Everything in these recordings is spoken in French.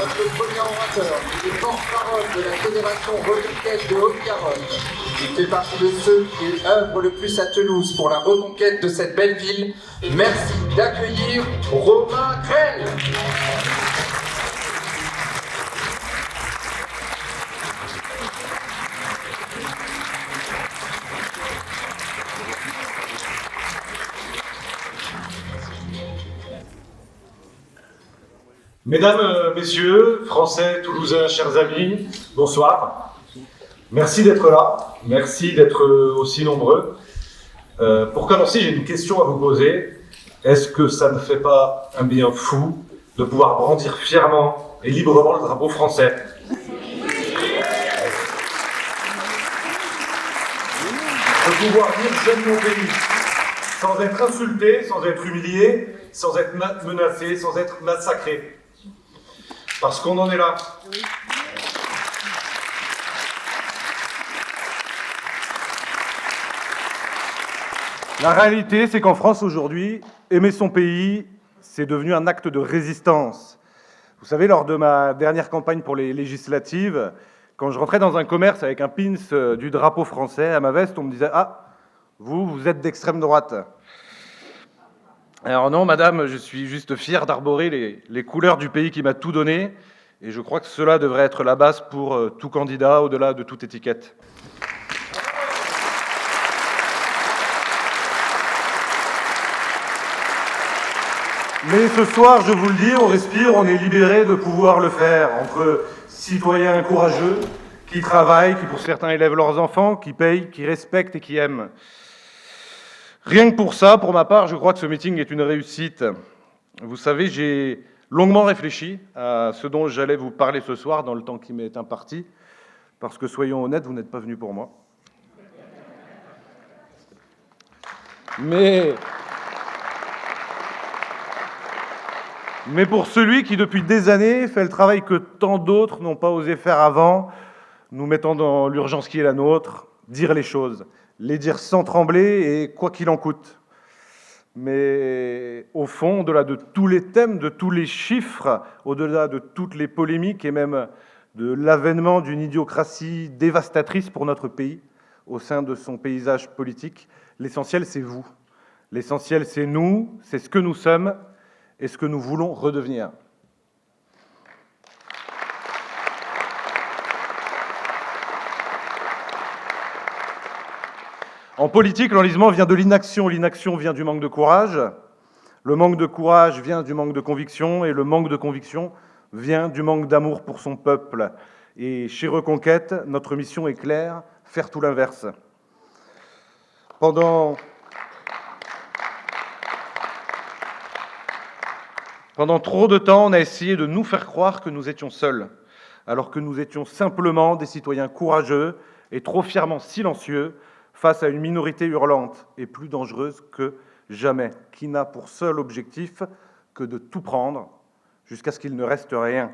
notre premier orateur, il est porte-parole de la Fédération Reconquête de Haute-Garonne. Il fait partie de ceux qui œuvrent le plus à Toulouse pour la reconquête de cette belle ville. Merci d'accueillir Romain Grelle. Mesdames, Messieurs, Français, Toulousains, chers amis, bonsoir. Merci d'être là, merci d'être aussi nombreux. Pour commencer, j'ai une question à vous poser. Est-ce que ça ne fait pas un bien fou de pouvoir brandir fièrement et librement le drapeau français ? De pouvoir dire « j'aime mon pays » sans être insulté, sans être humilié, sans être menacé, sans être massacré. Parce qu'on en est là. La réalité, c'est qu'en France aujourd'hui, aimer son pays, c'est devenu un acte de résistance. Vous savez, lors de ma dernière campagne pour les législatives, quand je rentrais dans un commerce avec un pins du drapeau français à ma veste, on me disait « Ah, vous êtes d'extrême droite ». Alors non, madame, je suis juste fier d'arborer les couleurs du pays qui m'a tout donné, et je crois que cela devrait être la base pour tout candidat, au-delà de toute étiquette. Mais ce soir, je vous le dis, on respire, on est libéré de pouvoir le faire, entre citoyens courageux, qui travaillent, qui pour certains élèvent leurs enfants, qui payent, qui respectent et qui aiment. Rien que pour ça, pour ma part, je crois que ce meeting est une réussite. Vous savez, j'ai longuement réfléchi à ce dont j'allais vous parler ce soir dans le temps qui m'est imparti, parce que, soyons honnêtes, vous n'êtes pas venus pour moi. Mais pour celui qui, depuis des années, fait le travail que tant d'autres n'ont pas osé faire avant, nous mettant dans l'urgence qui est la nôtre, dire les choses. Les dire sans trembler et quoi qu'il en coûte. Mais au fond, au-delà de tous les thèmes, de tous les chiffres, au-delà de toutes les polémiques et même de l'avènement d'une idiocratie dévastatrice pour notre pays, au sein de son paysage politique, l'essentiel c'est vous. L'essentiel c'est nous, c'est ce que nous sommes et ce que nous voulons redevenir. En politique, l'enlisement vient de l'inaction. L'inaction vient du manque de courage. Le manque de courage vient du manque de conviction. Et le manque de conviction vient du manque d'amour pour son peuple. Et chez Reconquête, notre mission est claire, faire tout l'inverse. Pendant trop de temps, on a essayé de nous faire croire que nous étions seuls, alors que nous étions simplement des citoyens courageux et trop fièrement silencieux, face à une minorité hurlante et plus dangereuse que jamais, qui n'a pour seul objectif que de tout prendre jusqu'à ce qu'il ne reste rien.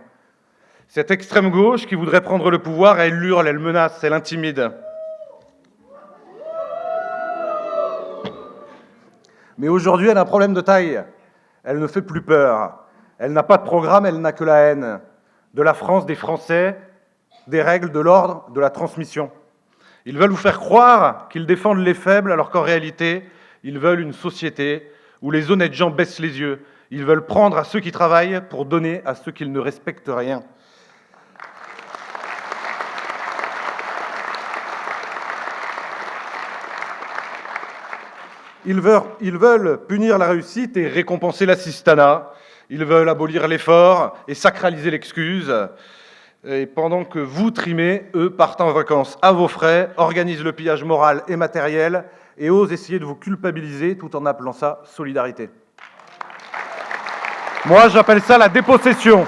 Cette extrême gauche qui voudrait prendre le pouvoir, elle hurle, elle menace, elle intimide. Mais aujourd'hui, elle a un problème de taille. Elle ne fait plus peur. Elle n'a pas de programme, elle n'a que la haine. De la France, des Français, des règles, de l'ordre, de la transmission. Ils veulent vous faire croire qu'ils défendent les faibles, alors qu'en réalité, ils veulent une société où les honnêtes gens baissent les yeux. Ils veulent prendre à ceux qui travaillent pour donner à ceux qui ne respectent rien. Ils veulent punir la réussite et récompenser l'assistanat. Ils veulent abolir l'effort et sacraliser l'excuse. Et pendant que vous trimez, eux partent en vacances à vos frais, organisent le pillage moral et matériel et osent essayer de vous culpabiliser tout en appelant ça solidarité. Moi, j'appelle ça la dépossession.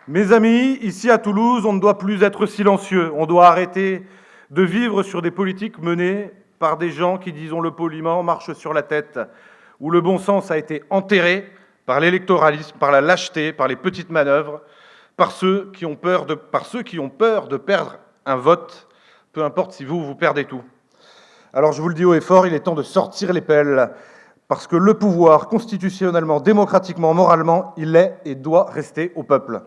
Mes amis, ici à Toulouse, on ne doit plus être silencieux. On doit arrêter de vivre sur des politiques menées par des gens qui, disons-le poliment, marchent sur la tête, où le bon sens a été enterré par l'électoralisme, par la lâcheté, par les petites manœuvres, par ceux qui ont peur de perdre un vote, peu importe si vous perdez tout. Alors je vous le dis haut et fort, il est temps de sortir les pelles, Parce que le pouvoir, constitutionnellement, démocratiquement, moralement, il est et doit rester au peuple.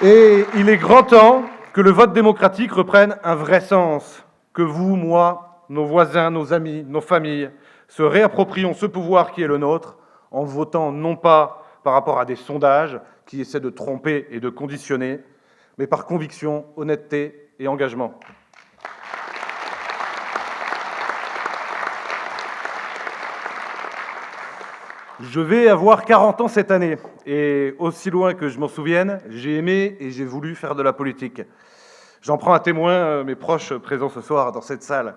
Et il est grand temps que le vote démocratique reprenne un vrai sens, que vous, moi, nos voisins, nos amis, nos familles, se réapproprions ce pouvoir qui est le nôtre en votant non pas par rapport à des sondages qui essaient de tromper et de conditionner, mais par conviction, honnêteté et engagement. Je vais avoir 40 ans cette année, et aussi loin que je m'en souvienne, j'ai aimé et j'ai voulu faire de la politique. J'en prends à témoin mes proches présents ce soir dans cette salle.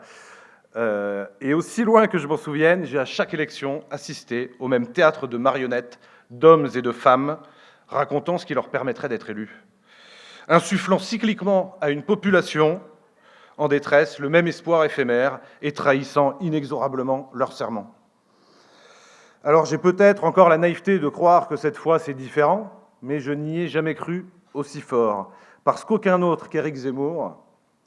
Et aussi loin que je m'en souvienne, j'ai à chaque élection assisté au même théâtre de marionnettes d'hommes et de femmes racontant ce qui leur permettrait d'être élus, insufflant cycliquement à une population en détresse le même espoir éphémère et trahissant inexorablement leurs serments. Alors j'ai peut-être encore la naïveté de croire que cette fois c'est différent, mais je n'y ai jamais cru aussi fort, parce qu'aucun autre qu'Éric Zemmour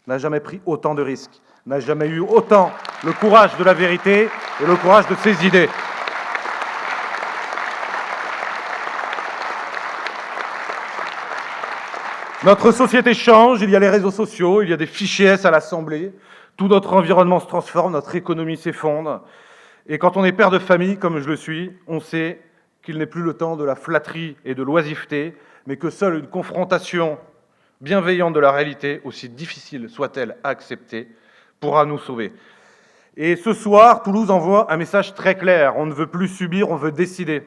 n'a jamais pris autant de risques, n'a jamais eu autant le courage de la vérité et le courage de ses idées. Notre société change, il y a les réseaux sociaux, il y a des fichiers S à l'Assemblée, tout notre environnement se transforme, notre économie s'effondre. Et quand on est père de famille, comme je le suis, on sait qu'il n'est plus le temps de la flatterie et de l'oisiveté, mais que seule une confrontation bienveillante de la réalité, aussi difficile soit-elle à accepter, pourra nous sauver. Et ce soir, Toulouse envoie un message très clair. On ne veut plus subir, on veut décider.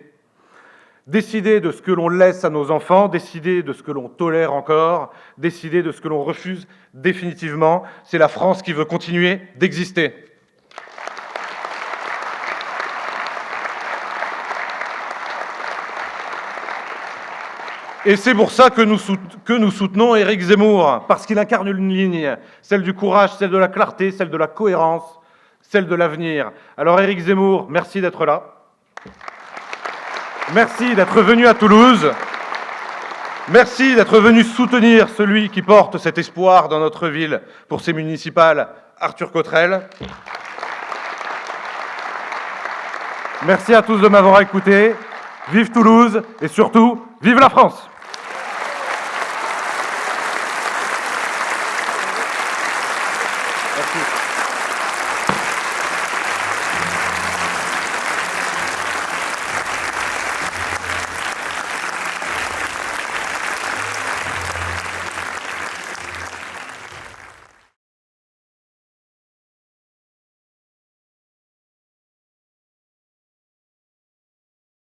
Décider de ce que l'on laisse à nos enfants, décider de ce que l'on tolère encore, décider de ce que l'on refuse définitivement. C'est la France qui veut continuer d'exister. Et c'est pour ça que nous soutenons Éric Zemmour, parce qu'il incarne une ligne, celle du courage, celle de la clarté, celle de la cohérence, celle de l'avenir. Alors Éric Zemmour, merci d'être là. Merci d'être venu à Toulouse. Merci d'être venu soutenir celui qui porte cet espoir dans notre ville pour ses municipales, Arthur Cotterel. Merci à tous de m'avoir écouté. Vive Toulouse et surtout, vive la France! Merci.